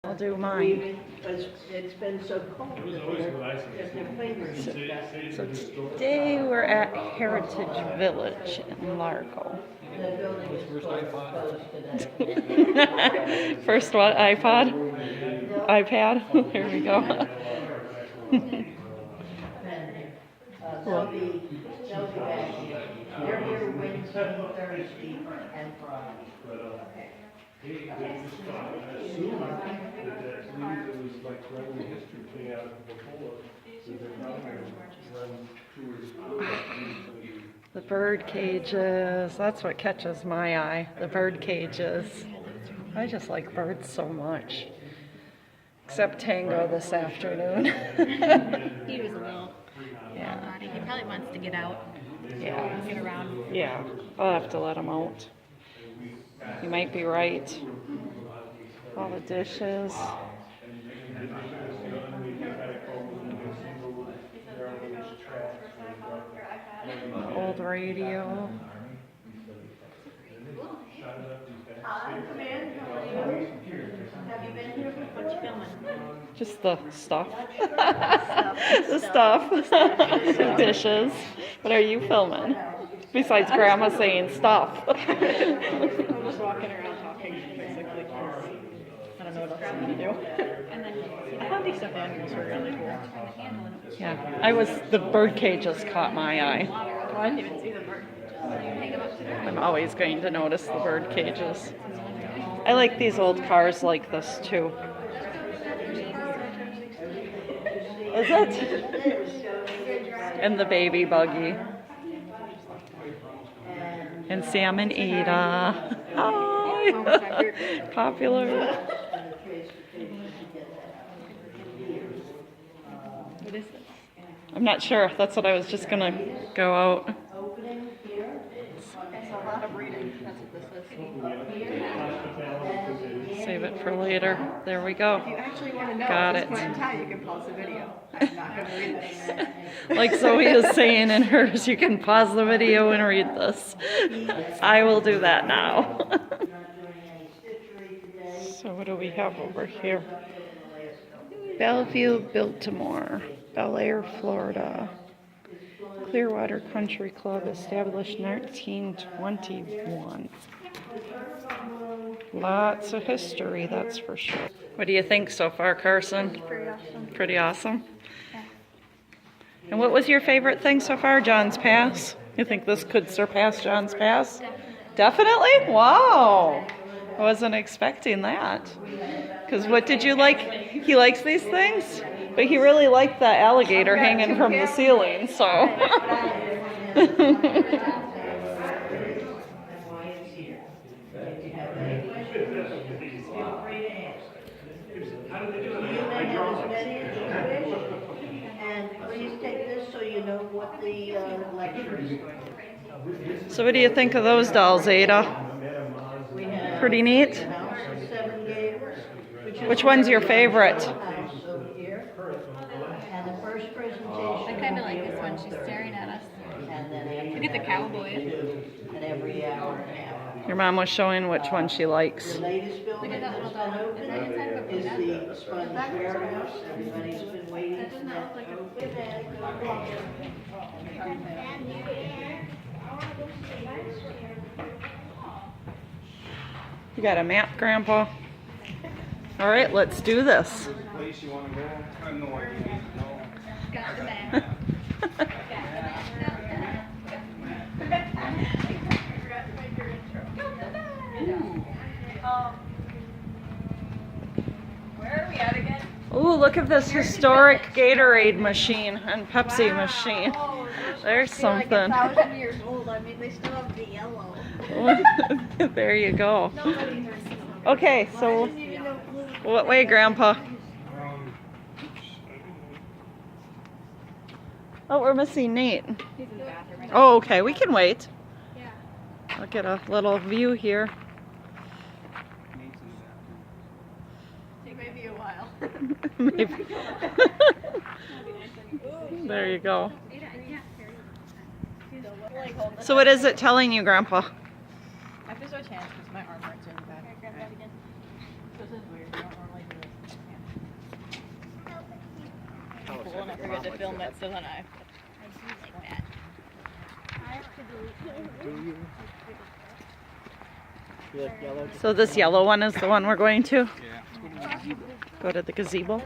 I'll do mine. It's been so cold that their fingers have gotten. So today we're at Heritage Village in Largo. The building is closed today. First what, iPod? iPad? Here we go. They'll be back here. They're here Wednesday, Thursday, and Friday. I assume that it was like running the history thing out of before. So they're probably run tours. The bird cages, that's what catches my eye, the bird cages. I just like birds so much. Except Tango this afternoon. He was a little naughty. He probably wants to get out. Yeah. Get around. Yeah, I'll have to let him out. You might be right. All the dishes. Old radio. Just the stuff. The stuff. The dishes. What are you filming? Besides Grandma saying stuff. I'm just walking around talking, basically, because I don't know what else I'm going to do. And then I thought these stuffed animals were really cool. Yeah, the bird cages caught my eye. Oh, I didn't even see the bird. I'm always going to notice the bird cages. I like these old cars like this too. Is it? And the baby buggy. And Sam and Ada. Hi! Popular. What is this? I'm not sure. That's what I was just gonna go out. It's a lot of reading. That's what this is. Save it for later. There we go. If you actually want to know Got at it. this point in time, you can pause the video. I'm not going to read this. Like Zoe is saying in hers, you can pause the video and read this. I will do that now. So what do we have over here? Bellevue, Biltmore, Bel Air, Florida. Clearwater Country Club, established 1921. Lots of history, that's for sure. What do you think so far, Carson? Pretty awesome. Pretty awesome? Yeah. And what was your favorite thing so far? John's Pass? You think this could surpass John's Pass? Definitely? Wow. I wasn't expecting that. Because what did you like? He likes these things? But he really liked the alligator hanging from the ceiling, so. And please take this so you know what the lectures. So what do you think of those dolls, Ada? We have Pretty neat? House of Seven Gables. Which one's your favorite? House over here. And the first presentation. I kind of like this one. She's staring at us. And then Look at the cowboy. at every hour and a half. Your mom was showing which one she likes. The latest building Look at that that's little been dog. opened Is that inside of a is bed? the Sponge Warehouse. Everybody's been waiting for that to open. You got a map, Grandpa? All right, let's do this. Place you want to go? I have no idea. No. Got the map. Where are we at again? Ooh, look at this historic Gatorade machine and Pepsi machine. There's something. Like 1,000 years old. I mean, they still have the yellow. There you go. Nobody's Okay, so what way, Grandpa? Oh, we're missing Nate. He's in the bathroom right now. Oh, okay, we can wait. Yeah. I'll get a little view here. It may be a while. Maybe. There you go. So what is it telling you, Grandpa? I have to switch hands because my arm hurts in the back. This is weird. I don't normally do this. table and I forgot to film it, so then I You like yellow? So this yellow one is the one we're going to? Yeah. Let's go to the gazebo. Go to the gazebo? Yeah,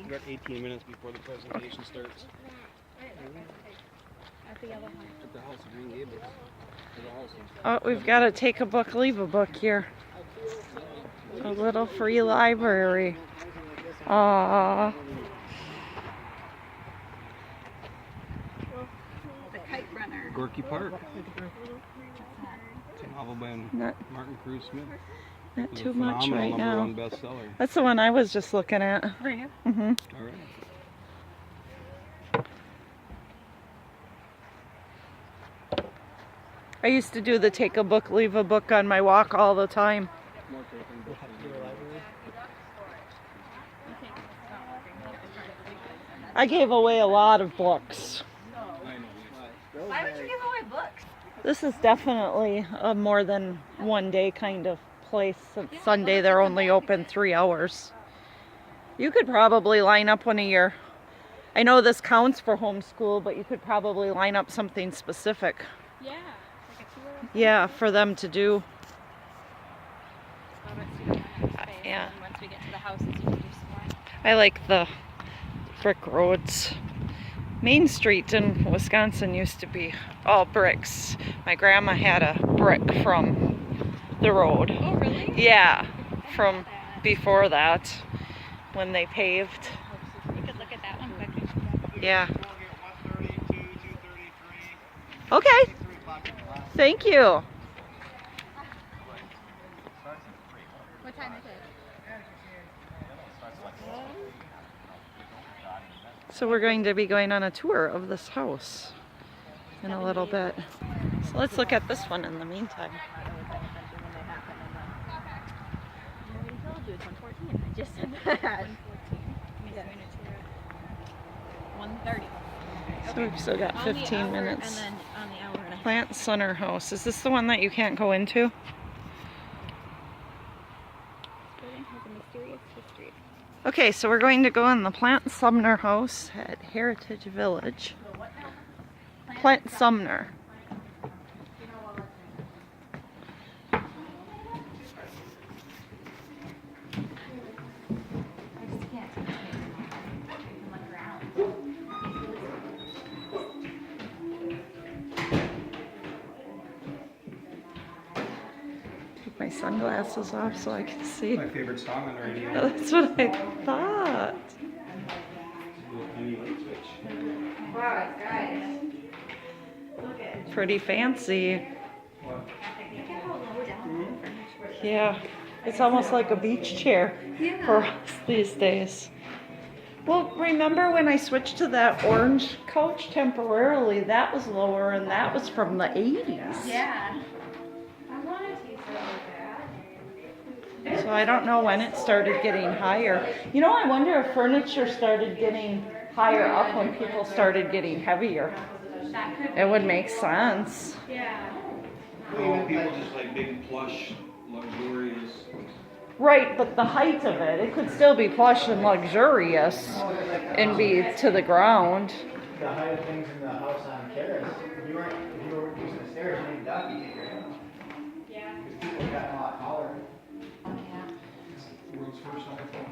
we got 18 minutes before the presentation starts. At the House of Green Gables. At the house. Oh, we've got to take a book, leave a book here. A little free library. Aww. the kite runner. Gorky Park. It's a novel by Not, Martin Cruz Smith. not It was too a much phenomenal right #1 now. bestseller. That's the one I was just looking at. Over here. hmm All right. I used to do the take a book, leave a book on my walk all the time. More taken, but I gave away a lot of books. I know. Why would you give away books? This is definitely a more than one day kind of place. Since Sunday they're only open 3 hours. You could probably line up one of your, I know this counts for homeschool, but you could probably line up something specific. Yeah. Like a tour. Yeah, for them to do. Yeah. And once we get to the houses, you can do some more. I like the brick roads. Main Street in Wisconsin used to be all bricks. My grandma had a brick from the road. Oh, really? Yeah, from before that, when they paved. You could look at that one quick. Yeah. Okay. Thank you. What time is it? So we're going to be going on a tour of this house in a little bit. So let's look at this one in the meantime. I told you it's 1:14. I just said that. 1:30. So we've still got 15 minutes. And then on the hour and a half. Plant Center House. Is this the one that you can't go into? Building has a mysterious history. Okay, so we're going to go in the Plant Sumner House at Heritage Village. Plant Sumner. Take my sunglasses off so I can see. My favorite song on the radio. That's what I thought. Pretty fancy. Yeah, it's almost like a beach chair for us these days. Well, remember when I switched to that orange couch temporarily, that was lower and that was from the 80s. Yeah. So I don't know when it started getting higher. You know, I wonder if furniture started getting higher up when people started getting heavier. It would make sense. Oh, people just like big, plush, luxurious. Right, but the height of it, it could still be plush and luxurious and be to the ground. The height of things in the house on Terrace, if you were using the stairs, you need duck, you take your own. Yeah. Because people got a lot taller. World's first iPhone.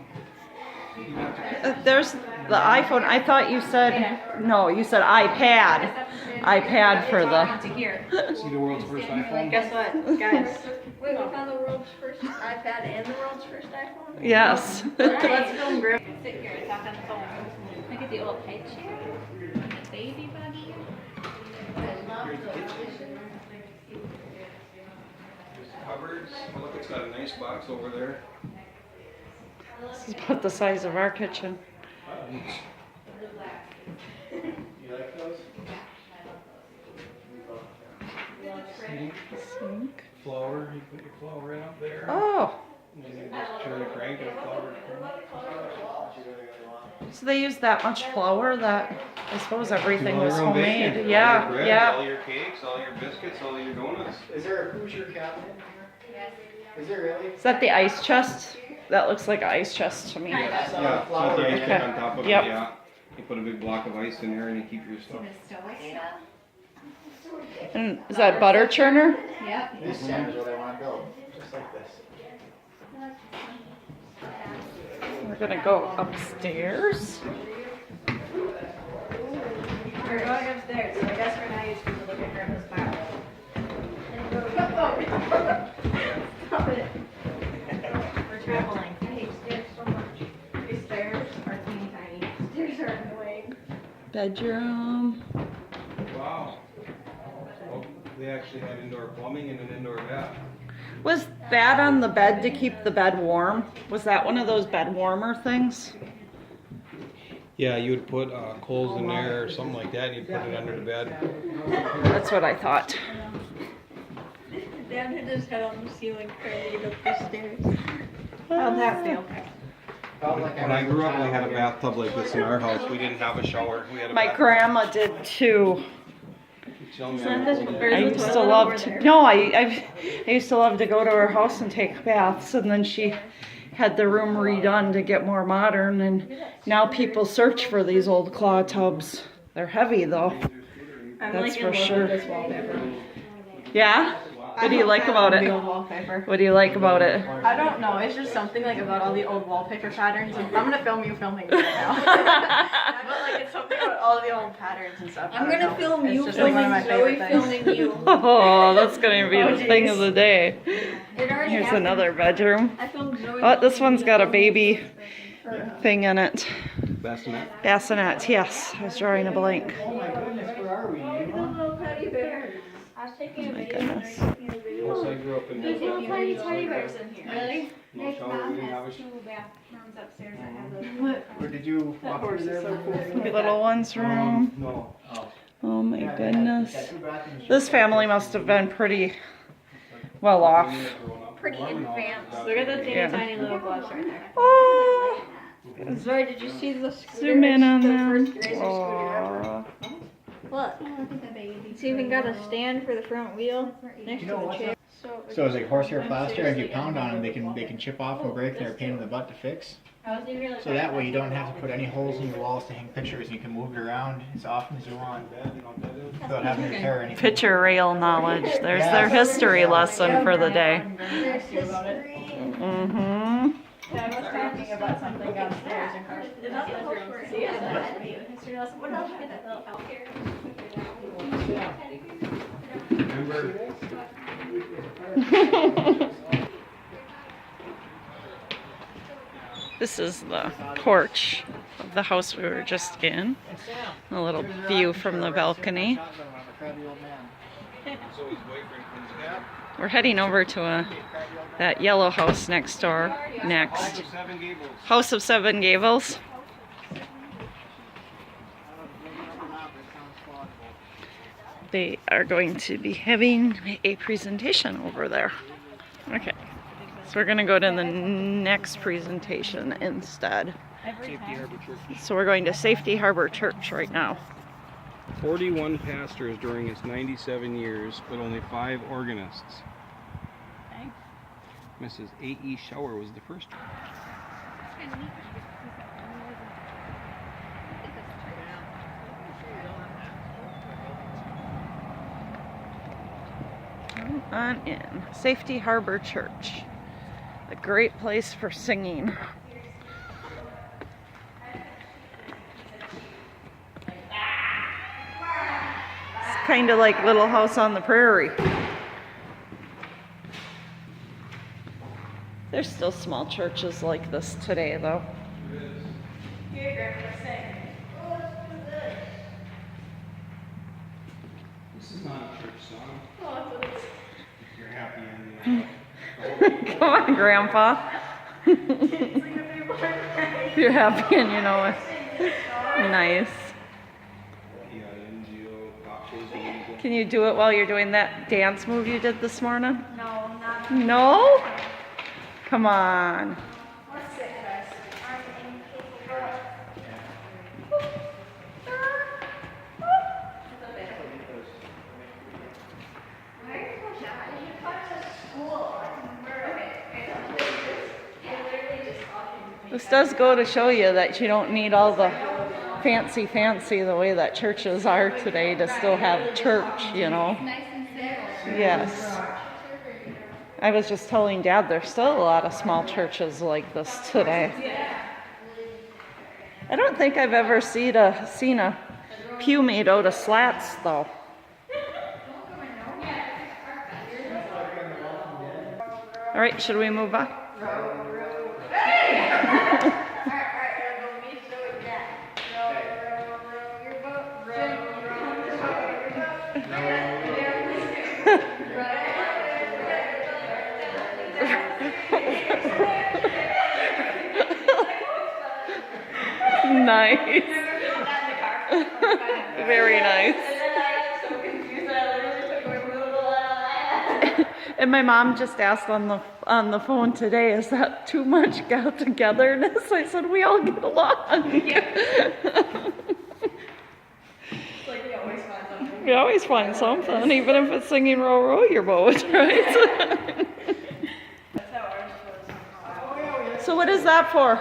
There's the iPhone. I thought you said, no, you said iPad. iPad for the, See the world's first iPhone? Guess what, guys? We found the world's first iPad and the world's first iPhone. yes. Let's film Grim. Sit here and talk on the phone. Look at the old high chair. And the baby buggy. There's cupboards. Oh, look, it's got a nice box over there. This is about the size of our kitchen. You like those? Sink. Flower, you put your flower right up there. Oh, And then you just turn the crank and flower. so they used that much flour that I suppose everything All was your own bacon, homemade. all Yeah, your bread, yeah. All your cakes, all your biscuits, all your donuts. Is there a Hoosier cabinet in here? Is there really? Is that the ice chest? That looks like an ice chest to me. It's not Yeah, a flower. so the ice Okay. cream on top of it, Yep. yeah. You put a big block of ice in there and you keep your stuff. And is that butter churner? Yep. This center is what I want to build, just like this. We're gonna go upstairs. We're going upstairs, so I guess we're not used to look at Grandpa's file. Stop it. We're traveling. I hate stairs so much. These stairs are teeny tiny. Stairs are annoying. Bedroom. Wow. Oh, they actually had indoor plumbing and an indoor bath. Was that on the bed to keep the bed warm? Was that one of those bed warmer things? Yeah, you would put coals in there or something like that, and you'd put it under the bed. That's what I thought. Dad hit his head on the ceiling trying to get up the stairs. How'd that feel? Felt like When I was grew up, we child. had a bathtub like this in our house. We didn't have a shower. We had a My bathtub. grandma did too. Tell me Isn't I'm this- old. or is I the used to toilet love over to. there? No, I used to love to go to her house and take baths, and then she had the room redone to get more modern. And now people search for these old claw tubs. They're heavy though. I'm That's like for in love sure. with this wallpaper. Yeah. What do you like about The it? old wallpaper. What do you like about it? I don't know. It's just something like about all the old wallpaper patterns. And I'm gonna film you filming it right now. But like it's something about all the old patterns and stuff. I I'm don't gonna know. film It's you just like one of my filming favorite Zoe things. filming you. Oh, that's gonna be Oh, the thing of geez. the day. It already Here's happened. another bedroom. I filmed Zoe. Oh, this filming one's got a you. baby thing in it. Bassinet. Bassinet, yes. I was drawing a blank. Oh my goodness, where are we? Little teddy bears. I was taking a My video. goodness. Yes, I grew up in There's little no tiny teddy bears in here. Really? shower. Nick's We mom didn't have a has shower. two bathrooms upstairs that have those. Or did you walk horse through is there? so cool. Little one's room. No. Oh. Oh my Yeah, they had- goodness. they had two bathrooms. This family must have been pretty well off. Pretty advanced. Look at the teeny Yeah. tiny little gloves right there. Oh, Zoe, did you see the scooter? zoom in on the them. first razor scooter ever. Aw. Look. It's even got a stand for the front wheel next You know to the what's chair. So it's like horsehair plaster, and if you pound on them, they can chip off and break. They're a pain in the butt to fix. So that way you don't have to put any holes in your walls to hang pictures. You can move it around as often as you want without having to tear anything. Picture rail knowledge. There's their history lesson for the day. There's history. Mm-hmm. Dad was talking about something downstairs in Carter's bedroom. See it? History lesson. What else? Get that little out here. Remember? This is the porch of the house we were just in. A little view from the balcony. Zoe's boyfriend comes back. We're heading over to that yellow house next door. Next. Seven Gables. House of Seven Gables. They are going to be having a presentation over there. Okay, so we're gonna go to the next presentation instead. Safety Harbor Church. So we're going to Safety Harbor Church right now. 41 pastors during its 97 years, but only 5 organists. Mrs. A.E. Shower was the first. Come on in. Safety Harbor Church. A great place for singing. It's kind of like Little House on the Prairie. There's still small churches like this today, though. This is not a church song. If you're happy and Come on, Grandpa. You're happy and you know it. Nice. NGO, pop shows, Can you do it while you're doing that dance move you did this morning? No, not. No? Come on. What's it, Chris? I'm incapable. Why are you so shy? You come to school. This does go to show you that you don't need all the fancy the way that churches are today to still have church, you know. Yes. I was just telling Dad there's still a lot of small churches like this today. I don't think I've ever seen a pew made out of slats though. All right, should we move on? Nice. Very nice. And my mom just asked on the phone today, is that too much get-togetherness? I said, we all get along. We always find something, even if it's singing Row Row Your Boat, right? So what is that for?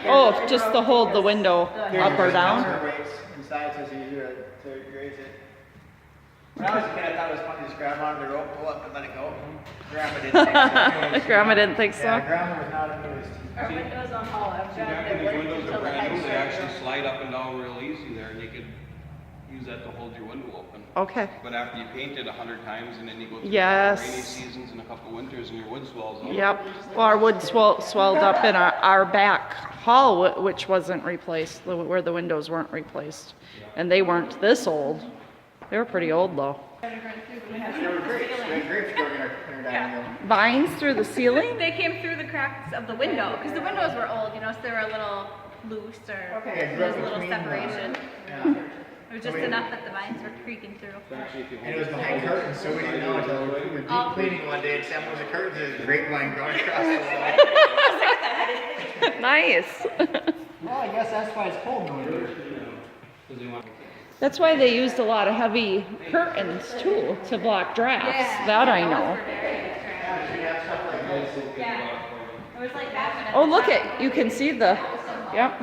Oh, just to hold the window up or down? Inside, so it's easier to raise it. When I was a kid, I thought it was funny to just grab onto the rope, pull up, and let it go. Grandma didn't think so. Grandma didn't think so? Yeah, Grandma was not amused. Our windows on Hall, I've got Back it when these working windows until are the brand new, head's they actually right. slide up and down real easy there, and you could use that to hold your window open. Okay. But after you paint it 100 times and then you go through Yes. rainy seasons and a couple winters and your wood swells up. Yep. Well, our wood swelled up in our back hall, which wasn't replaced, where the windows weren't replaced. And they weren't this old. They were pretty old though. They were grapes. We had grapes growing in our dining room. Vines through the ceiling? They came through the cracks of the window because the windows were old, you know, so they were a little loose or Yeah, there grew was up a little between, separation. Yeah. It was just enough that the vines were creaking through. And it was behind curtains, so we didn't know until we were deep cleaning one day and Sam was the curtains and there's a grapevine growing across the wall. Nice. Well, I guess that's why it's cold in the winter. That's why they used a lot of heavy curtains too, to block drafts. That I know. It was like that. Oh, look it. You can see the, yep.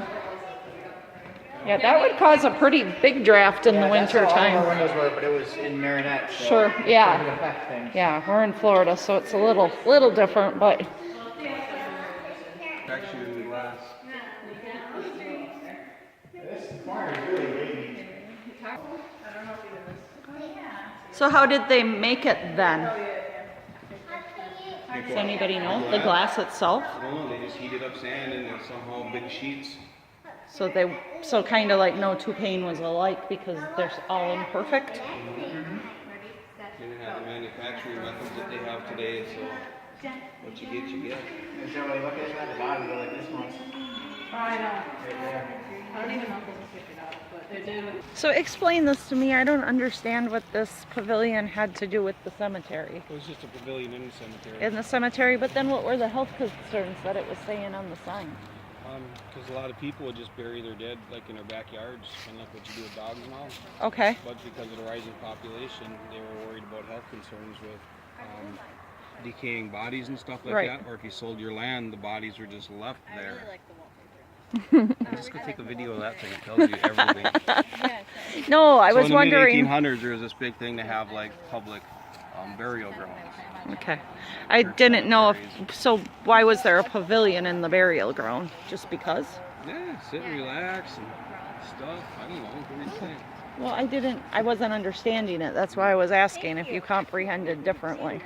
Yeah, that would cause a pretty big draft in the winter That's how all time. our windows were, but it was in Marinette. So Sure, it didn't yeah. affect things. Yeah, we're in Florida, so it's a little different, but Actually, glass. This barn is really wavy. so how did they make it then? Does anybody know? The glass itself? I don't know, they just heated up sand and then somehow big sheets. So kind of like no two pane was alike because they're all imperfect. They didn't have the manufacturing methods that they have today, so what you get, you get. And so when you look at it at the bottom, they're like this one. I know. Right there. I don't even know if this is figured out, but they did. So explain this to me. I don't understand what this pavilion had to do with the cemetery. It was just a pavilion in the cemetery. In the cemetery, but then what were the health concerns that it was saying on the sign? Because a lot of people would just bury their dead like in their backyards, kind of like what you do with dogs now. Okay. But because of the rising population, they were worried about health concerns with decaying bodies and stuff like Right. that. Or if you sold your land, the bodies were just left there. Just go take a video of that thing. It tells you everything. No, I So was in the wondering. mid-1800s, there was this big thing to have like public burial grounds. Okay. I didn't know if, so why was there a pavilion in the burial ground? Just because? Yeah, sit and relax and stuff. I don't know. What do you think? Well, I wasn't understanding it. That's why I was asking if you comprehended differently.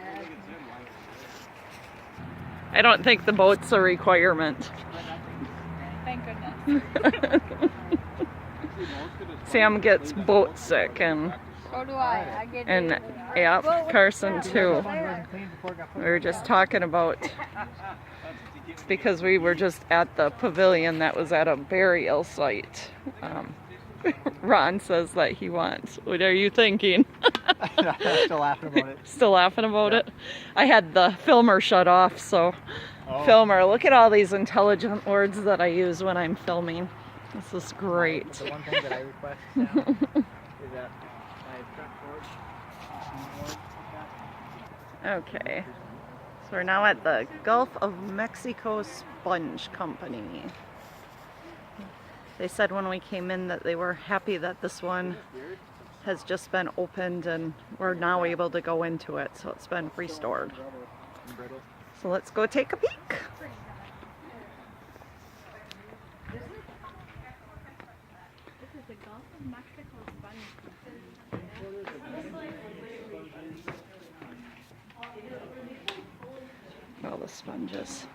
I don't think the boat's a requirement. Thank goodness. Sam gets boat sick and So do I. I get yeah, Carson too. We were just talking about, because we were just at the pavilion that was at a burial site. Ron says that he wants. What are you thinking? I'm still laughing about it. Still laughing about it? I had the filmer shut off, so filmer, look at all these intelligent words that I use when I'm filming. This is great. The one thing that I request now is that my front porch. Okay, so we're now at the Gulf of Mexico Sponge Company. They said when we came in that they were happy that this one has just been opened and we're now able to go into it, so it's been restored. So let's go take a peek. All the sponges.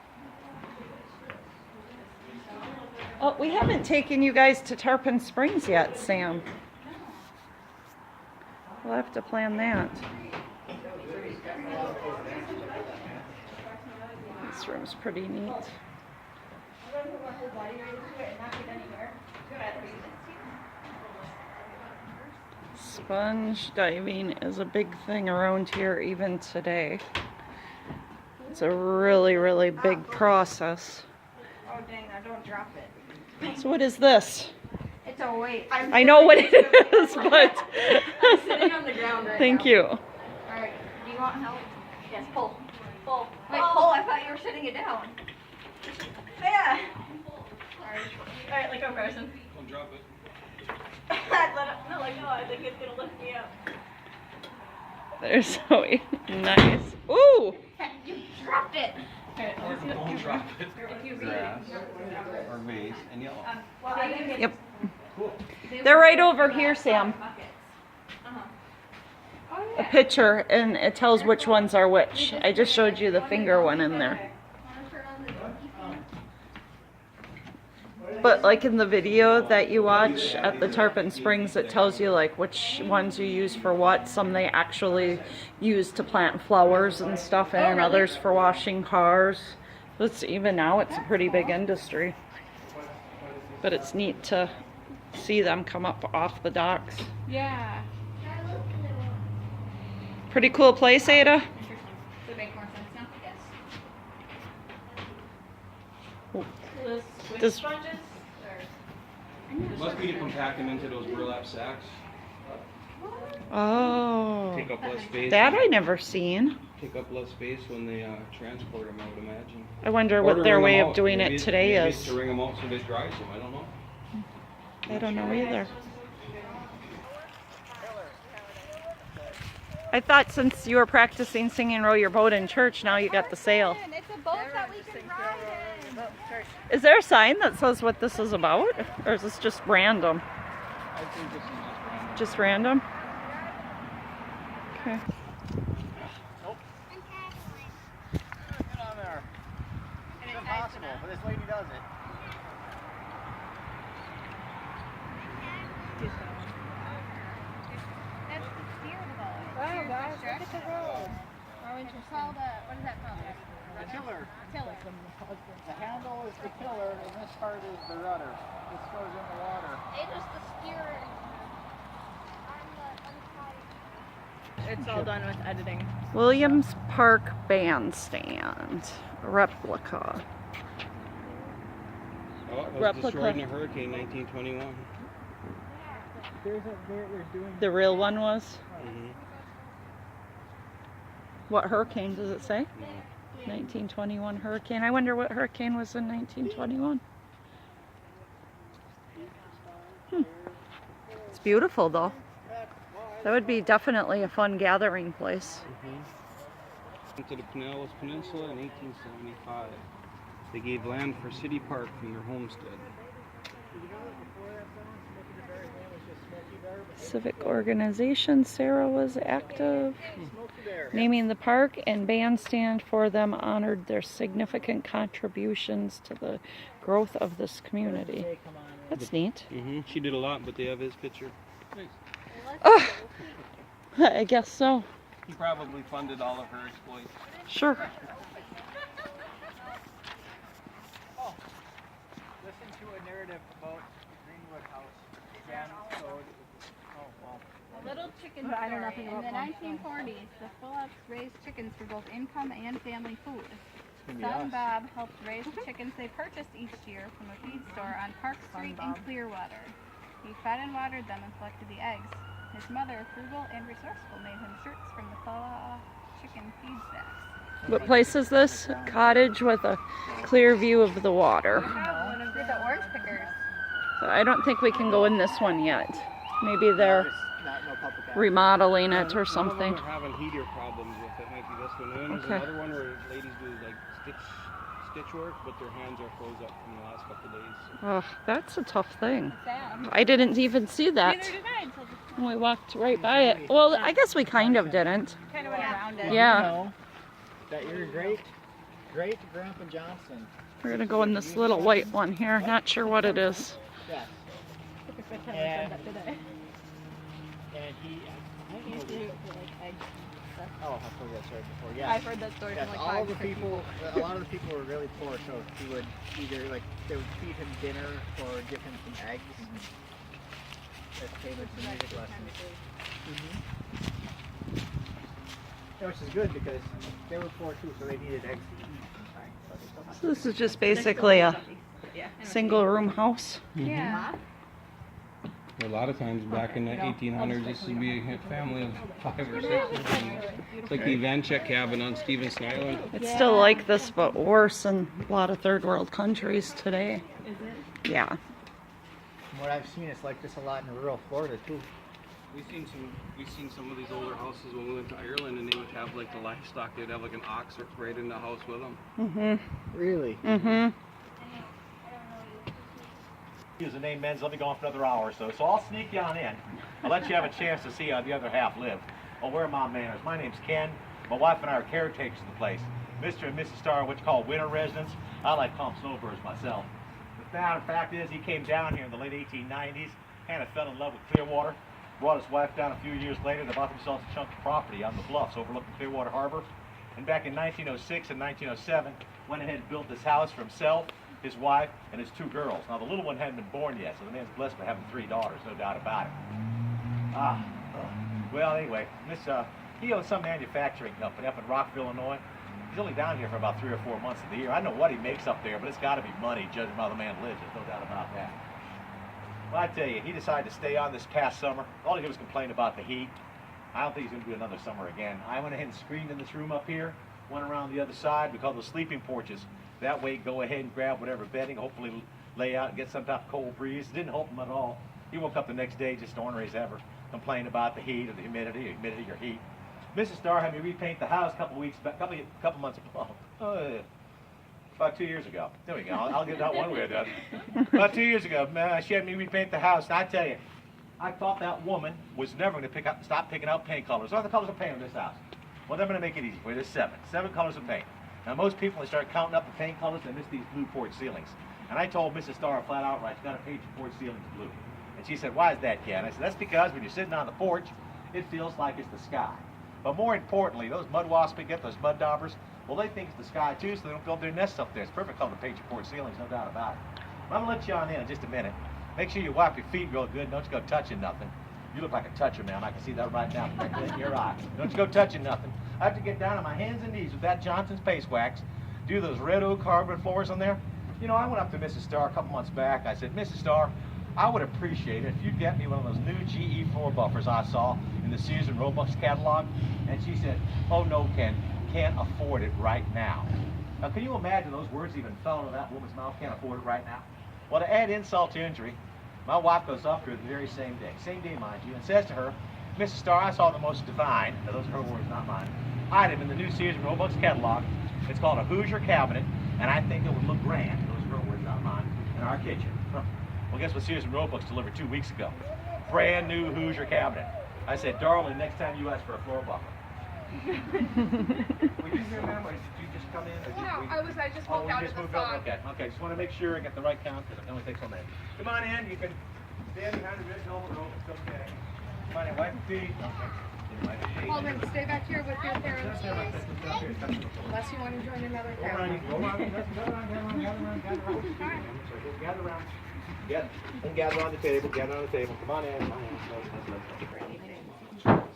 Oh, we haven't taken you guys to Tarpon Springs yet, Sam. We'll have to plan that. This room's pretty neat. Sponge diving is a big thing around here even today. It's a really, really big process. Oh dang, now don't drop it. So what is this? It's a weight. I know what it is, but I'm sitting on the ground right thank now. you. Alright, do you want help? Yes, pull. Pull. Wait, pull, I thought you were sitting it down. Yeah. Alright, let go, Carson. Don't drop it. No, like, no, I think it's gonna lift me up. They're so nice. Ooh! You dropped it! Don't drop it. Grass or vase and yellow. Yep. They're right over here, Sam. A picture, and it tells which ones are which. I just showed you the finger one in there. But like in the video that you watch at the Tarpon Springs, it tells you like which ones you use for what. Some they actually use to plant flowers and stuff in, and others for washing cars. It's even now it's a pretty big industry. But it's neat to see them come up off the docks. Yeah. Pretty cool place, Ada. Does it make more sense now? Yes. Does, Must be to compact them into those burlap sacks. oh, Take up less space. that I never seen. Take up less space when they transport them, I would imagine. I wonder Or what to their wring way them of out. doing Maybe it today maybe is. it's to wring them out so they dry some. I don't know. I don't know either. I thought since you were practicing singing Row Your Boat in church, now you got the sail. It's a boat that we can ride in. Is there a sign that says what this is about? Or is this just random? I think this is Just random? Okay. Get on there. It's impossible, but this lady does it. That's the steering boat. Wow, guys, look at the road. It's called what is that called? The tiller. Tiller. The handle is the tiller, and this part is the rudder. This goes in the water. It is the steering. It's all done with editing. Williams Park Bandstand. Replica. Oh, it was Replica. destroyed in a hurricane 1921. The real one was? Mm-hmm. What hurricane does it say? 1921 hurricane. I wonder what hurricane was in 1921. It's beautiful though. That would be definitely a fun gathering place. Into the Pinellas Peninsula in 1875. They gave land for City Park from their homestead. Civic organization, Sarah was active. Naming the park and bandstand for them honored their significant contributions to the growth of this community. That's neat. She did a lot, but they have his picture. Oh, I guess so. He probably funded all of her exploits. Sure. Listen to a narrative about Greenwood House. Jan Sode. Oh, wow. A little chicken story. In the 1940s, the Phillips raised chickens for both income and family food. Son Bob helped raise the chickens they purchased each year from a feed store on Park Street in Clearwater. He fed and watered them and collected the eggs. His mother, frugal and resourceful, made him shirts from the thaw chicken feed sacks. What place is this? Cottage with a clear view of the water. They're the orange pickers. So I don't think we can go in this one yet. Maybe they're There's no public access. remodeling it or Some of something. them are having heater problems with it. Might be this one. And then there's Okay. another one where ladies do like stitch work, but their hands are froze up from the last couple of days. Ugh, that's a tough thing. Sad. I didn't even see that. Neither did I until just We walked right by it. Well, I guess we kind of didn't. kind of went around it. Yeah. know that your great Grandpa Johnson. We're gonna go in this little white one here. Not sure what it is. Yes. I kind of said that today. And he. He used to do it for like eggs and stuff. Oh, I've heard that story before. Yeah. I've heard that story Yes, from like all five the different people, a lot of the people were really poor, so he would either like they would feed him dinner or give him some eggs as payment for music lessons. Yeah, which is good because they were poor too, so they needed eggs to eat sometimes. But they still had So this is just basically a Yeah. single room house. Yeah. A lot of times back in the 1800s, this would be a family of 5 or 6. It's like the Ivanchek cabin on Stevens Island. It's still like this, but worse in a lot of third world countries today. Is it? Yeah. From what I've seen, it's like this a lot in rural Florida too. We've seen some of these older houses when we went to Ireland, and they would have like the livestock. They'd have like an ox right in the house with them. Mm-hmm. Really? Mm-hmm. Username men's. Let me go on for another hour or so. So I'll sneak you on in. I'll let you have a chance to see how the other half live. Oh, where are my manners? My name's Ken. My wife and I are caretakers of the place. Mr. and Mrs. Starr, what you call winter residents. I like to call them snowbirds myself. The fact is, he came down here in the late 1890s, kind of fell in love with Clearwater, brought his wife down a few years later. They bought themselves a chunk of property on the bluffs overlooking Clearwater Harbor. And back in 1906 and 1907, went ahead and built this house for himself, his wife, and his 2 girls. Now, the little one hadn't been born yet, so the man's blessed by having 3 daughters, no doubt about it. Well, anyway, he owns some manufacturing company up in Rockville, Illinois. He's only down here for about 3 or 4 months of the year. I don't know what he makes up there, but it's got to be money, judging by the man lives. There's no doubt about that. Well, I tell you, he decided to stay on this past summer. All he did was complain about the heat. I don't think he's going to do another summer again. I went ahead and screened in this room up here, went around the other side. We call those sleeping porches. That way, go ahead and grab whatever bedding, hopefully lay out and get some type of cold breeze. Didn't help him at all. He woke up the next day just ornery as ever, complaining about the heat or the humidity or heat. Mrs. Starr had me repaint the house a couple months ago. About 2 years ago. There we go. I'll get that one way or the other. About 2 years ago, she had me repaint the house. And I tell you, I thought that woman was never going to stop picking out paint colors. What are the colors of paint in this house? Well, they're going to make it easy for you. There's 7 colors of paint. Now, most people, they start counting up the paint colors, they miss these blue porch ceilings. And I told Mrs. Starr flat out, right, she's got to paint your porch ceilings blue. And she said, why is that, Ken? I said, that's because when you're sitting on the porch, it feels like it's the sky. But more importantly, those mud wasps, get those mud daubers, well, they think it's the sky too, so they don't build their nests up there. It's perfect color to paint your porch ceilings, no doubt about it. But I'm going to let you on in just a minute. Make sure you wipe your feet real good. Don't you go touching nothing. You look like a toucher, ma'am. I can see that right now from right in your eye. Don't you go touching nothing. I have to get down on my hands and knees with that Johnson's paste wax, do those red oak hardwood floors on there. You know, I went up to Mrs. Starr a couple months back. I said, Mrs. Starr, I would appreciate it if you'd get me one of those new GE floor buffers I saw in the Sears and Roebuck's catalog. And she said, oh no, Ken, can't afford it right now. Now, can you imagine those words even fell out of that woman's mouth, can't afford it right now? Well, to add insult to injury, my wife goes up to her the very same day, mind you, and says to her, Mrs. Starr, I saw the most divine, now those are her words, not mine, item in the new Sears and Roebuck's catalog. It's called a Hoosier cabinet, and I think it would look grand, those are her words, not mine, in our kitchen. Well, guess what Sears and Roebuck's delivered 2 weeks ago? Brand new Hoosier cabinet. I said, darling, next time you ask for a floor buffer. Were you here, ma'am, or did you just come in? Or I just Oh, walked we out just of the moved sun. up? Okay, just want to make sure I get the right count, because it only takes 1 minute. Come on in, you can stand behind the red velvet rope, it's okay. Come on in, wipe your feet. Wipe your feet. Alden, stay back here with your parents, please. Unless you want to join another family. Gather around. Gather around the table, Come on in.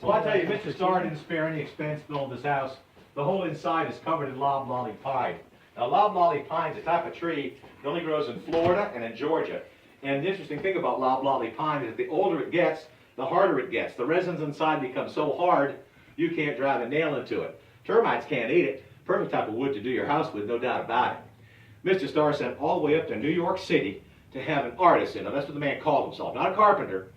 So I tell you, Mr. Starr didn't spare any expense building this house. The whole inside is covered in loblolly pine. Now, loblolly pine is a type of tree that only grows in Florida and in Georgia. And the interesting thing about loblolly pine is that the older it gets, the harder it gets. The resins inside become so hard, you can't drive a nail into it. Termites can't eat it. Perfect type of wood to do your house with, no doubt about it. Mr. Starr sent all the way up to New York City to have an artisan. Now that's what the man called himself. Not a carpenter,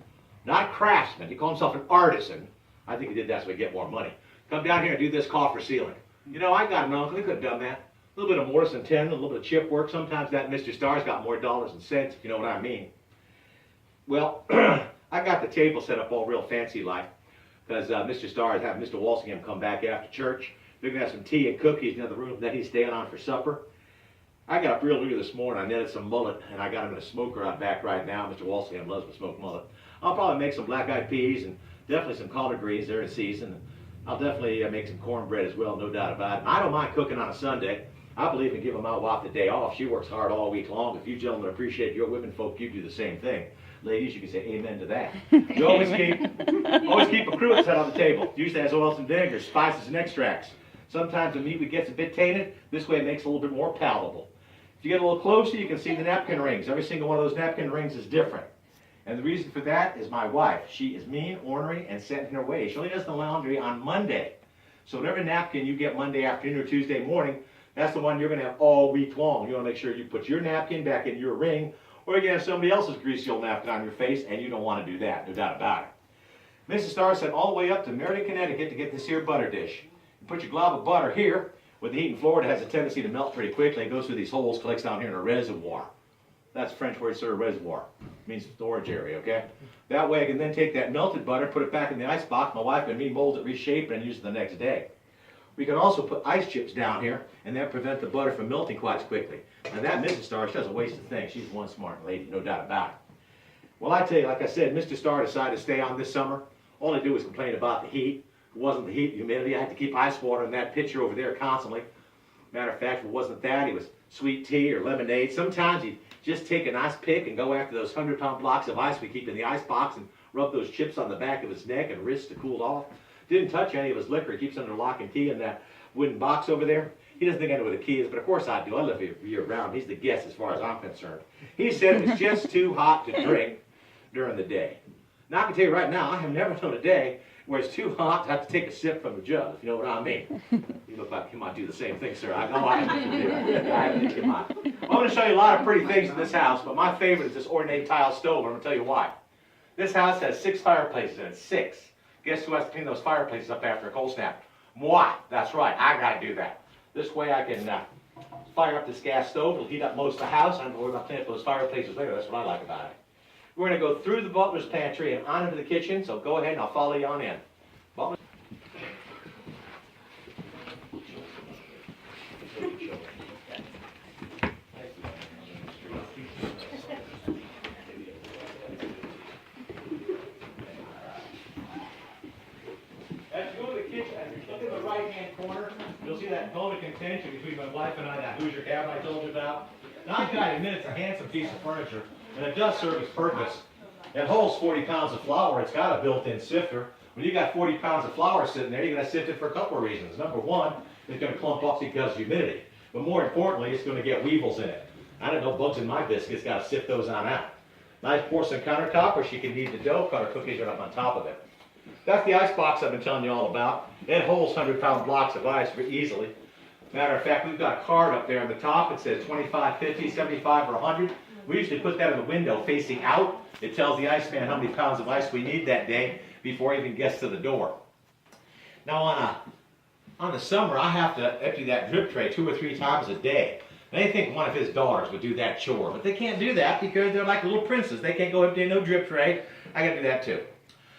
not a craftsman. He called himself an artisan. I think he did that so he get more money. Come down here and do this coffer ceiling. You know, I got an uncle, he could have done that. A little bit of mortise and tenon, a little bit of chip work. Sometimes that Mr. Star's got more dollars and cents, if you know what I mean. Well, I got the table set up all real fancy like, because Mr. Starr is having Mr. Walsingham come back after church. They're going to have some tea and cookies in the other room that he's staying on for supper. I got up real early this morning. I netted some mullet, and I got him in a smoker out back right now. Mr. Walsingham loves to smoke mullet. I'll probably make some black-eyed peas and definitely some collard greens. They're in season. I'll definitely make some cornbread as well, no doubt about it. I don't mind cooking on a Sunday. I believe in giving my wife the day off. She works hard all week long. If you gentlemen appreciate your women folk, you do the same thing. Ladies, you can say amen to that. You always keep a cruet set on the table. It usually has oils and vinegar, spices and extracts. Sometimes the meat gets a bit tainted. This way it makes it a little bit more palatable. If you get a little closer, you can see the napkin rings. Every single one of those napkin rings is different. And the reason for that is my wife. She is mean, ornery, and set in her ways. She only does the laundry on Monday. So whatever napkin you get Monday afternoon or Tuesday morning, that's the one you're going to have all week long. You want to make sure you put your napkin back in your ring, or you can have somebody else's greasy old napkin on your face, and you don't want to do that, no doubt about it. Mrs. Starr sent all the way up to Meriden, Connecticut to get this here butter dish. You put your glob of butter here. With the heat in Florida, it has a tendency to melt pretty quickly. It goes through these holes, collects down here in a reservoir. That's a French word, sir, reservoir. It means storage area, okay? That way I can then take that melted butter, put it back in the ice box. My wife and me mold it, reshape it, and use it the next day. We can also put ice chips down here, and that prevent the butter from melting quite as quickly. Now that Mrs. Starr, she doesn't waste a thing. She's one smart lady, no doubt about it. Well, I tell you, like I said, Mr. Starr decided to stay on this summer. All I do is complain about the heat. It wasn't the heat, the humidity. I had to keep ice water in that pitcher over there constantly. Matter of fact, if it wasn't that, it was sweet tea or lemonade. Sometimes he'd just take a nice pick and go after those 100-pound blocks of ice we keep in the ice box and rub those chips on the back of his neck and wrists to cool off. Didn't touch any of his liquor. He keeps under lock and key in that wooden box over there. He doesn't think I know where the key is, but of course I do. I live here year-round. He's the guest as far as I'm concerned. He said it was just too hot to drink during the day. Now, I can tell you right now, I have never known a day where it's too hot to have to take a sip from the jug, if you know what I mean. You look like you might do the same thing, sir. I know I have to do that. I think you might. I'm going to show you a lot of pretty things in this house, but my favorite is this ornate tile stove, and I'm going to tell you why. This house has 6 fireplaces in it, 6. Guess who has to clean those fireplaces up after a cold snap? Moi. That's right, I got to do that. This way I can fire up this gas stove. It'll heat up most of the house. I don't worry about cleaning up those fireplaces later. That's what I like about it. We're going to go through the butler's pantry and on into the kitchen, so go ahead and I'll follow you on in. Butler. As you go to the kitchen, as you look in the right-hand corner, you'll see that bone of contention between my wife and I, that Hoosier cabinet I told you about. Now, I've got to admit it's a handsome piece of furniture, and it does serve its purpose. It holds 40 pounds of flour. It's got a built-in sifter. When you got 40 pounds of flour sitting there, you're going to sift it for a couple of reasons. Number one, it's going to clump up because of humidity. But more importantly, it's going to get weevils in it. I don't know, bugs in my biscuits, got to sift those on out. Nice porcelain countertop where she can knead the dough, cut her cookies right up on top of it. That's the ice box I've been telling you all about. It holds 100-pound blocks of ice very easily. Matter of fact, we've got a card up there on the top. It says 25, 50, 75, or 100. We usually put that in the window facing out. It tells the iceman how many pounds of ice we need that day before he even gets to the door. Now on the summer, I have to empty that drip tray 2 or 3 times a day. They think one of his daughters would do that chore, but they can't do that because they're like little princes. They can't go empty no drip tray. I got to do that too.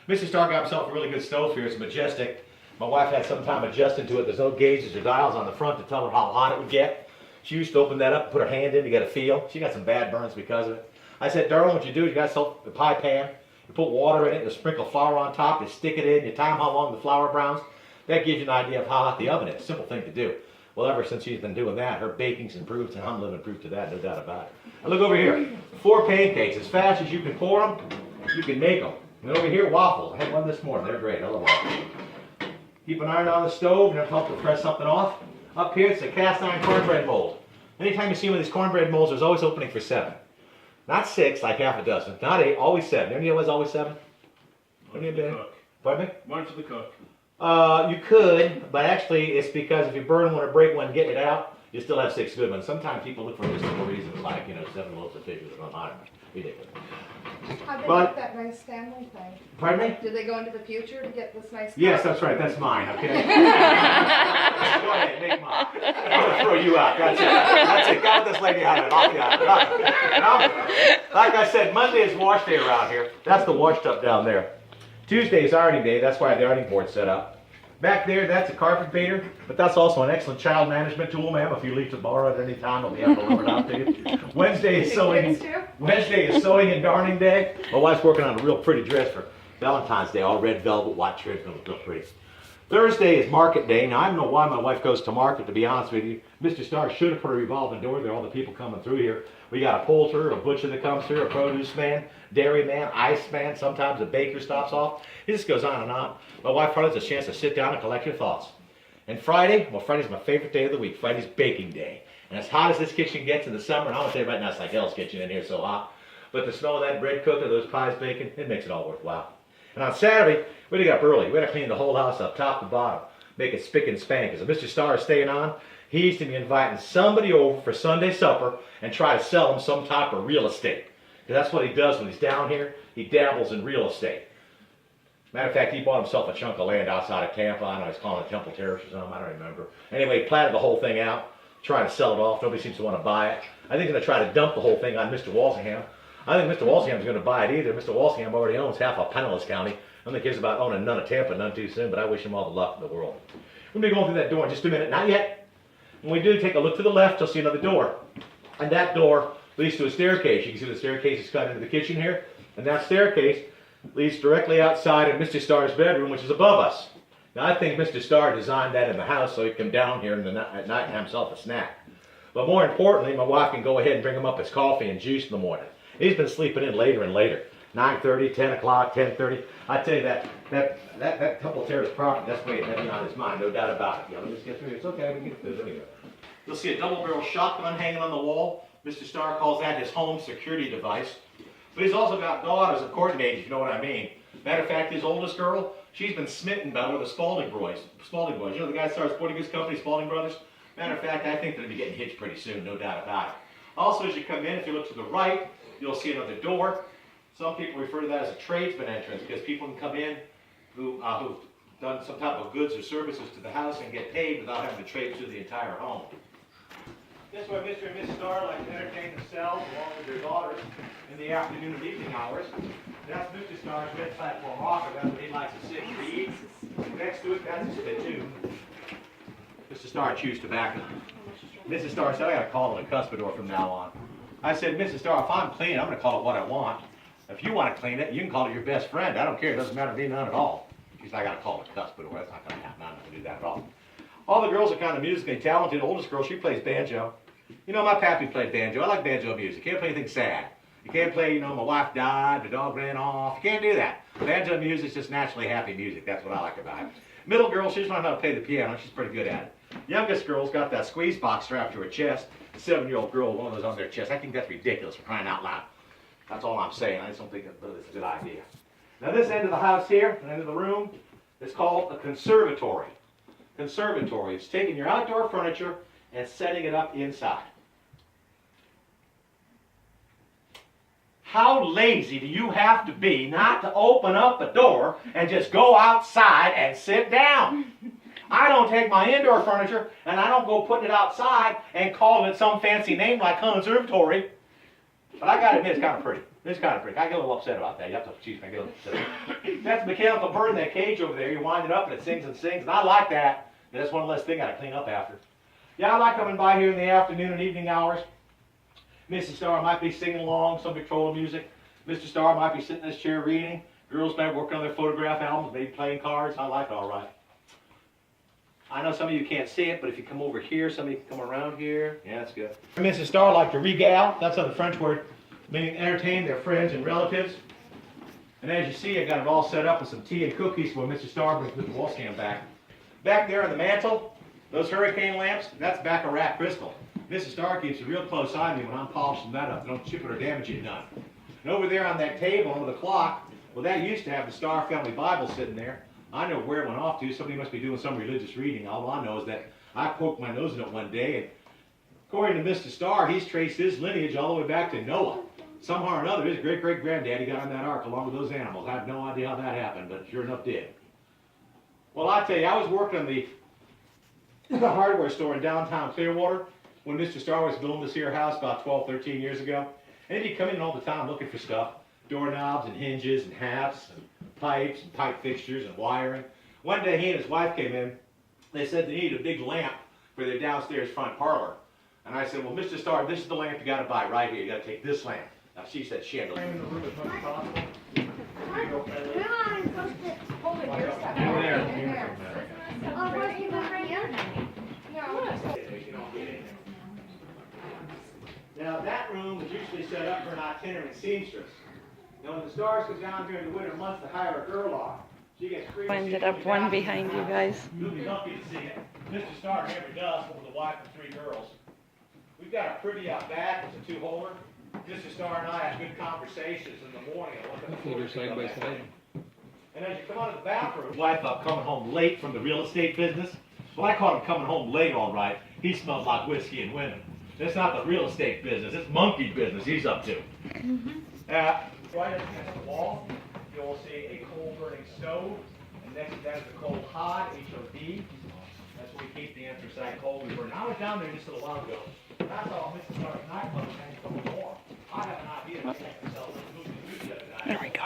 Mr. Starr got himself a really good stove here. It's majestic. My wife had some time adjusting to it. There's no gauges or dials on the front to tell her how hot it would get. She used to open that up, put her hand in to get a feel. She got some bad burns because of it. I said, darling, what you do is you got a pie pan. You put water in it, you sprinkle flour on top, you stick it in, you time how long the flour browns. That gives you an idea of how hot the oven is. Simple thing to do. Well, ever since she's been doing that, her baking's improved, and I'm living proof to that, no doubt about it. And look over here. 4 pancakes. As fast as you can pour them, you can make them. And over here, waffles. I had one this morning. They're great. I love waffles. Keep an iron on the stove, and it'll help to press something off. Up here, it's a cast iron cornbread mold. Anytime you see one of these cornbread molds, there's always opening for 7. Not 6, like half a dozen. Not 8, always 7. Any of was always 7? One for the cook. Pardon me? One for the cook. You could, but actually it's because if you burn one or break one getting it out, You still have 6 good ones. Sometimes people look for mystical reasons like, 7 loaves of fish with an honor. Ridiculous. How'd they But- get that nice family thing? Pardon me? Did they go into the future to get this nice? Yes, car? that's right. That's mine. Okay. Go ahead, make mine. I'm gonna throw you out. That's it. That's it. Got this lady out of it. Off you out. Like I said, Monday is wash day around here. That's the wash tub down there. Tuesday is ironing day. That's why I have the ironing board set up. Back there, that's a carpet beater, but that's also an excellent child management tool, ma'am. If you leave to borrow at any time, I'll be able to loan it out to you. Wednesday is sewing. Wednesday is sewing and darning day. My wife's working on a real pretty dress for Valentine's Day, all red velvet, white trim, it's gonna look real pretty. Thursday is market day. Now, I don't know why my wife goes to market, to be honest with you. Mr. Starr should have put a revolving door there, all the people coming through here. We got a poulterer, a butcher that comes through, a produce man, dairy man, ice man, sometimes a baker stops off. It just goes on and on. My wife finally has a chance to sit down and collect your thoughts. And Friday, well, Friday's my favorite day of the week. Friday's baking day. And as hot as this kitchen gets in the summer, and I want to say right now it's like hell's kitchen in here, so hot. But the smell of that bread cooking, those pies baking, it makes it all worthwhile. And on Saturday, we had to get up early. We had to clean the whole house up, top to bottom, make it spick and span. Because if Mr. Starr is staying on, he's to be inviting somebody over for Sunday supper and try to sell them some type of real estate. Because that's what he does when he's down here. He dabbles in real estate. Matter of fact, he bought himself a chunk of land outside of Tampa. I know he's calling it Temple Terrace or something. I don't remember. Anyway, he platted the whole thing out, trying to sell it off. Nobody seems to want to buy it. I think he's going to try to dump the whole thing on Mr. Walsingham. I think Mr. Walsingham's going to buy it either. Mr. Walsingham already owns half of Pinellas County. I don't think he's about owning none of Tampa none too soon, but I wish him all the luck in the world. We'll be going through that door in just a minute. Not yet. When we do, take a look to the left, you'll see another door. And that door leads to a staircase. You can see the staircase is cut into the kitchen here. And that staircase leads directly outside of Mr. Starr's bedroom, which is above us. Now, I think Mr. Starr designed that in the house so he can come down here at night and have himself a snack. But more importantly, my wife can go ahead and bring him up his coffee and juice in the morning. He's been sleeping in later and later. 9:30, 10 o'clock, 10:30. I tell you that Temple Terrace property, that's weighing heavy on his mind, no doubt about it. Yeah, let me just get through here. It's okay, we can get through it anyway. You'll see a double-barrel shotgun hanging on the wall. Mr. Starr calls that his home security device. But he's also got daughters of courting age, if you know what I mean. Matter of fact, his oldest girl, she's been smitten by one of the Spalding boys. Spalding boys. You know the guy that started Sporting Goods Company, Spalding Brothers? Matter of fact, I think they'll be getting hitched pretty soon, no doubt about it. Also, as you come in, if you look to the right, you'll see another door. Some people refer to that as a tradesman entrance because people can come in who've done some type of goods or services to the house and get paid without having to trade through the entire home. This way, Mr. and Mrs. Starr like to entertain themselves along with their daughters in the afternoon and evening hours. That's Mr. Starr's red platform rocker. That's where he likes to sit and read. Next to it, that's his spittoon. Mr. Starr chews tobacco. Mrs. Starr said, I gotta call it a cuspidor from now on. I said, Mrs. Starr, if I'm clean, I'm gonna call it what I want. If you want to clean it, you can call it your best friend. I don't care. It doesn't matter to me none at all. She said, I got to call it a cuspidor. That's not going to happen. I'm not going to do that at all. All the girls are kind of musically talented. The oldest girl, she plays banjo. You know, my pappy played banjo. I like banjo music. You can't play anything sad. You can't play, my wife died, the dog ran off. You can't do that. Banjo music is just naturally happy music. That's what I like about it. Middle girl, she's learned how to play the piano. She's pretty good at it. Youngest girl's got that squeeze box strapped to her chest. 7-year-old girl, one of those on their chest. I think that's ridiculous for crying out loud. That's all I'm saying. I just don't think it's a good idea. Now this end of the house here, the end of the room, is called a conservatory. Conservatory. It's taking your outdoor furniture and setting it up inside. How lazy do you have to be not to open up a door and just go outside and sit down? I don't take my indoor furniture and I don't go putting it outside and calling it some fancy name like conservatory. But I gotta admit, it's kind of pretty. It's kind of pretty. I get a little upset about that. You have to excuse me. I get a little upset. That's a mechanical bird in that cage over there. You wind it up and it sings and sings, and I like that. That's one less thing I gotta clean up after. Yeah, I like coming by here in the afternoon and evening hours. Mrs. Starr might be singing along some Victrola music. Mr. Starr might be sitting in his chair reading. Girls might be working on their photograph albums, maybe playing cards. I like it all right. I know some of you can't see it, but if you come over here, somebody can come around here. Yeah, that's good. Mrs. Starr liked to regale. That's how the French word meaning entertain their friends and relatives. And as you see, I got it all set up with some tea and cookies when Mr. Starr brings Mr. Walsingham back. Back there on the mantle, those hurricane lamps, that's Baccarat crystal. Mrs. Starr keeps a real close eye on me when I'm polishing that up. Don't chip it or damage it none. And over there on that table under the clock, well, that used to have the Starr Family Bible sitting there. I know where it went off to. Somebody must be doing some religious reading. All I know is that I poked my nose in it one day, and According to Mr. Starr, he's traced his lineage all the way back to Noah. Somehow or another, his great-great-granddaddy got on that ark along with those animals. I have no idea how that happened, but sure enough did. Well, I tell you, I was working in the hardware store in downtown Clearwater when Mr. Starr was building this here house about 12, 13 years ago. And he'd come in all the time looking for stuff. Doorknobs and hinges and hafts and pipes and pipe fixtures and wiring. One day he and his wife came in. They said they needed a big lamp for their downstairs front parlor. And I said, well, Mr. Starr, this is the lamp you got to buy right here. You got to take this lamp. Now she said chandelier. In the room as much as possible. Now that room is usually set up for an itinerant seamstress. Now when the Stars goes down during the winter months to hire a girl on, she gets free. Ended up one behind you guys. You'll be lucky to see it. Mr. Starr never does with a wife and 3 girls. We've got a pretty out back. It's a 2-holer. Mr. Starr and I have good conversations in the morning. Either side by side. And as you come out of the bathroom, wife coming home late from the real estate business. Well, I call him coming home late, all right. He smells like whiskey and women. It's not the real estate business. It's monkey business he's up to. Right against the wall, you'll see a coal-burning stove. And next to that is a coal hod, H-O-D. That's where we keep the anthracite coal we burn. I was down there just a little while ago. And I saw Mrs. Starr's nightclub hanging from the wall. I have an idea to take myself to move the other night. There we go.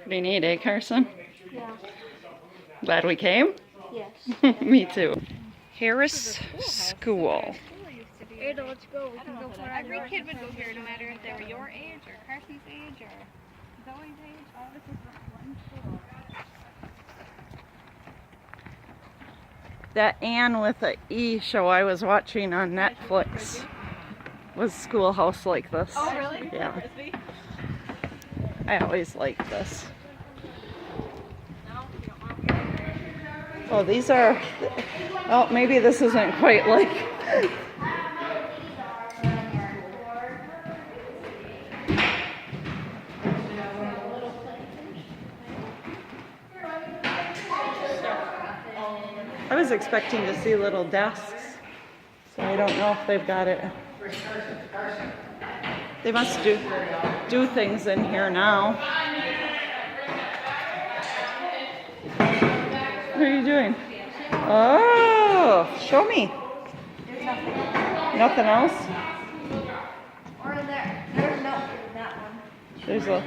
Pretty neat, eh, Carson? Yeah. Glad we came? Yes. Me too. Harris School. Ada, let's go. We can go for Every kid would go here, no matter if they were your age or Carson's age or Zoe's age. All this is one school. That Anne with a E show I was watching on Netflix was Schoolhouse like this. Oh, really? Yeah. I always liked this. Oh, these are, oh, maybe this isn't quite like, I was expecting to see little desks, so I don't know if they've got it. They must do things in here now. What are you doing? Oh, show me. Nothing else? Or there. There's nothing in that one. There's a...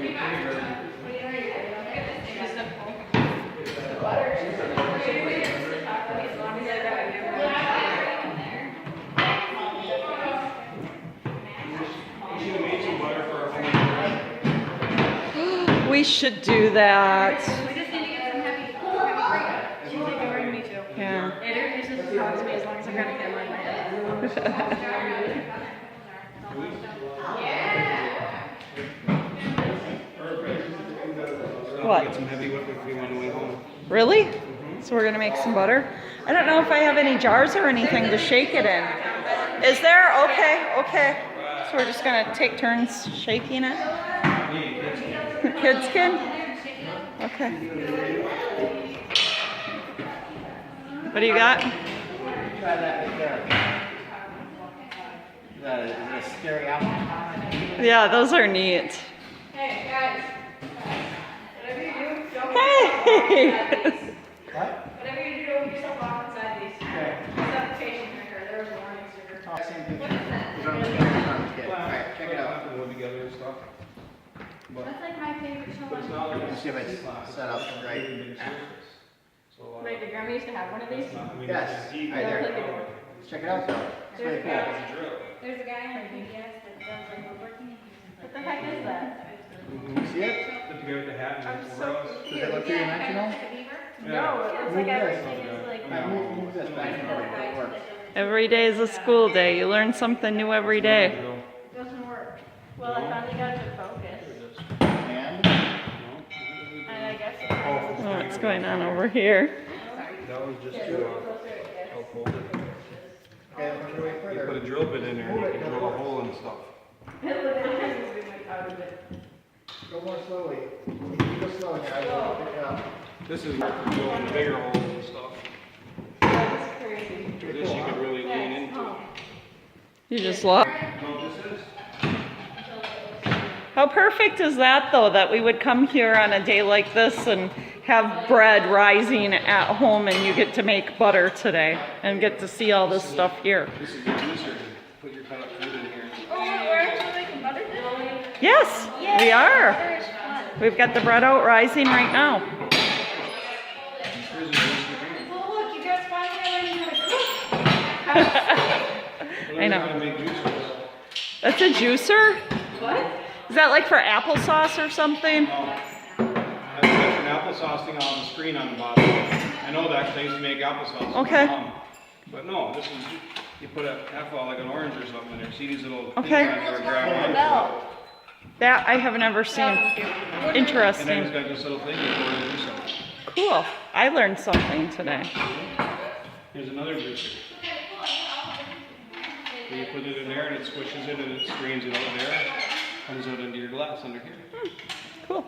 We should do that. We just need to get some heavy. She's like, already me too. Yeah. It just talks to me as long as I've got a camera in my head. What? Get some heavy whipping cream on the way home. Really? So we're gonna make some butter? I don't know if I have any jars or anything to shake it in. Is there? Okay, okay. So we're just gonna take turns shaking it? Kids can? Okay. What do you got? Try that right there. Is that a scary apple? Yeah, those are neat. Hey, guys. Whatever you do, don't Hey! What? Whatever you do, don't yourself off inside these. Okay. Suffocation sticker. There's a warning sticker. Oh, same thing. Alright, check it out. Put together and stuff. That's like my favorite show. It's not like Let's see if it's set up right. Like, your grandma used to have one of these. Yes, right there. Let's check it out. It's very cool. There's a guy on PBS that does like woodworking. What the heck is that? See it? Put together the hat and it's for us. Does it look three-dimensional? No, it looks like everything is like. Alright, move this back and forth. It works. Every day is a school day. You learn something new every day. Doesn't work. Well, I finally got it to focus. And? And I guess. Oh, what's going on over here? That was just to help hold it. Okay, let's wait You further. put a drill bit in there and you can drill a hole and stuff. Go more slowly. Go slow, guys. Pick it up. This is marked for building the bigger holes and stuff. That's crazy. This you could really lean into. You just love. No, this is. How perfect is that, though, that we would come here on a day like this and have bread rising at home and you get to make butter today and get to see all this stuff here. This is the juicer. Put your cut up food in here. Oh, we're actually making butter today? Yes, we are. Butter is fun. We've got the bread out rising right now. Here's a juicer. Oh, look, you guys finally learned how to cook. I know. How to make juicers. That's a juicer? What? Is that like for applesauce or something? Oh. That's an applesauce thing on the screen on the bottom. I know that 'cause I used to make applesauce. Okay. But no, this is, you put a half like an orange or something in there. See these little Okay. things on here, grab one. Bell. That I have never seen. And then it's Interesting. got this little thing you pour it into something. Cool. I learned something today. Here's another juicer. So you put it in there and it squishes it and it strains it out there. Comes out into your glass under here. Cool.